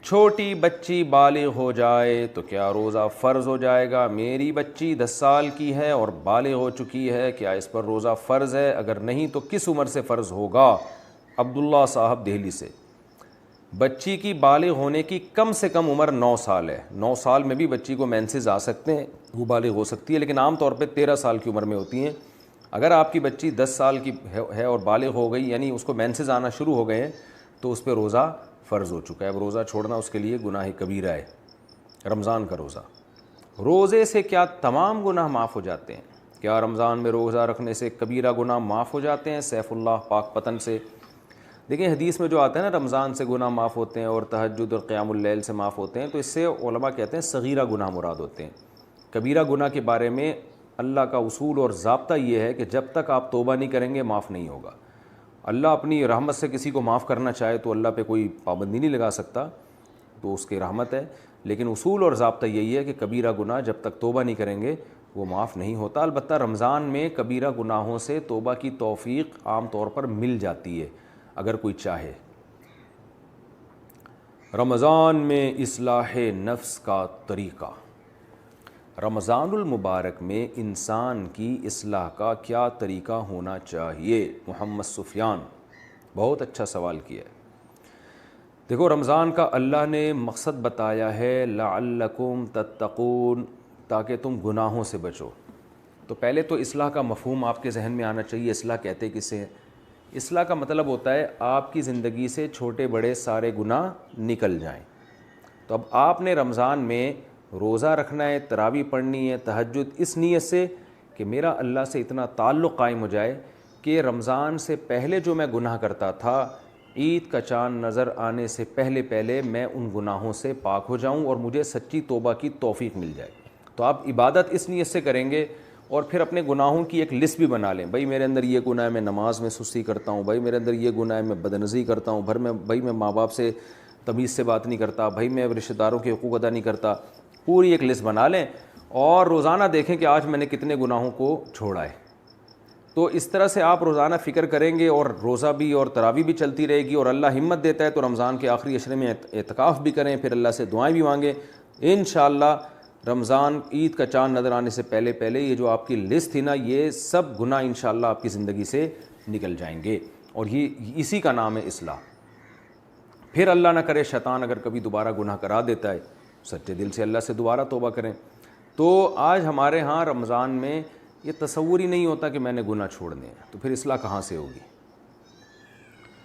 چھوٹی بچی بالغ ہو جائے تو کیا روزہ فرض ہو جائے گا؟ میری بچی 10 سال کی ہے اور بالغ ہو چکی ہے، کیا اس پر روزہ فرض ہے؟ اگر نہیں تو کس عمر سے فرض ہوگا؟ عبداللہ صاحب دہلی سے۔ بچی کی بالغ ہونے کی کم سے کم عمر 9 سال ہے۔ 9 سال میں بھی بچی کو مینسز آ سکتے ہیں، وہ بالغ ہو سکتی ہے، لیکن عام طور پہ 13 سال کی عمر میں ہوتی ہیں۔ اگر آپ کی بچی 10 سال کی ہے اور بالغ ہو گئی، یعنی اس کو مینسز آنا شروع ہو گئے ہیں، تو اس پہ روزہ فرض ہو چکا ہے۔ اب روزہ چھوڑنا اس کے لیے گناہ کبیرہ ہے۔ رمضان کا روزہ، روزے سے کیا تمام گناہ معاف ہو جاتے ہیں؟ کیا رمضان میں روزہ رکھنے سے کبیرہ گناہ معاف ہو جاتے ہیں؟ سیف اللہ پاک پتن سے۔ دیکھیں حدیث میں جو آتا ہے نا، رمضان سے گناہ معاف ہوتے ہیں اور تہجد اور قیام اللیل سے معاف ہوتے ہیں، تو اس سے علماء کہتے ہیں صغیرہ گناہ مراد ہوتے ہیں۔ کبیرہ گناہ کے بارے میں اللہ کا اصول اور ضابطہ یہ ہے کہ جب تک آپ توبہ نہیں کریں گے معاف نہیں ہوگا۔ اللہ اپنی رحمت سے کسی کو معاف کرنا چاہے تو اللہ پہ کوئی پابندی نہیں لگا سکتا، تو اس کی رحمت ہے، لیکن اصول اور ضابطہ یہی ہے کہ کبیرہ گناہ جب تک توبہ نہیں کریں گے وہ معاف نہیں ہوتا۔ البتہ رمضان میں کبیرہ گناہوں سے توبہ کی توفیق عام طور پر مل جاتی ہے اگر کوئی چاہے۔ رمضان میں اصلاح نفس کا طریقہ، رمضان المبارک میں انسان کی اصلاح کا کیا طریقہ ہونا چاہیے؟ محمد سفیان، بہت اچھا سوال کیا ہے۔ دیکھو رمضان کا اللہ نے مقصد بتایا ہے لعلکم تتقون، تاکہ تم گناہوں سے بچو۔ تو پہلے تو اصلاح کا مفہوم آپ کے ذہن میں آنا چاہیے۔ اصلاح کہتے کسے ہیں؟ اصلاح کا مطلب ہوتا ہے آپ کی زندگی سے چھوٹے بڑے سارے گناہ نکل جائیں۔ تو اب آپ نے رمضان میں روزہ رکھنا ہے، تراویح پڑھنی ہے، تہجد، اس نیت سے کہ میرا اللہ سے اتنا تعلق قائم ہو جائے کہ رمضان سے پہلے جو میں گناہ کرتا تھا، عید کا چاند نظر آنے سے پہلے میں ان گناہوں سے پاک ہو جاؤں اور مجھے سچی توبہ کی توفیق مل جائے۔ تو آپ عبادت اس نیت سے کریں گے، اور پھر اپنے گناہوں کی ایک لسٹ بھی بنا لیں۔ بھائی میرے اندر یہ گناہ ہے، میں نماز میں سستی کرتا ہوں، بھائی میرے اندر یہ گناہ ہے، میں بدنظری کرتا ہوں، بھائی میں ماں باپ سے تمیز سے بات نہیں کرتا، بھائی میں رشتہ داروں کے حقوق ادا نہیں کرتا۔ پوری ایک لسٹ بنا لیں اور روزانہ دیکھیں کہ آج میں نے کتنے گناہوں کو چھوڑا ہے۔ تو اس طرح سے آپ روزانہ فکر کریں گے، اور روزہ بھی اور تراویح بھی چلتی رہے گی، اور اللہ ہمت دیتا ہے تو رمضان کے آخری عشرے میں اعتکاف بھی کریں، پھر اللہ سے دعائیں بھی مانگیں۔ انشاءاللہ رمضان عید کا چاند نظر آنے سے پہلے یہ جو آپ کی لسٹ تھی نا، یہ سب گناہ انشاءاللہ آپ کی زندگی سے نکل جائیں گے، اور اسی کا نام ہے اصلاح۔ پھر اللہ نہ کرے شیطان اگر کبھی دوبارہ گناہ کرا دیتا ہے، سچے دل سے اللہ سے دوبارہ توبہ کریں۔ تو آج ہمارے ہاں رمضان میں یہ تصور ہی نہیں ہوتا کہ میں نے گناہ چھوڑنے ہیں، تو پھر اصلاح کہاں سے ہوگی؟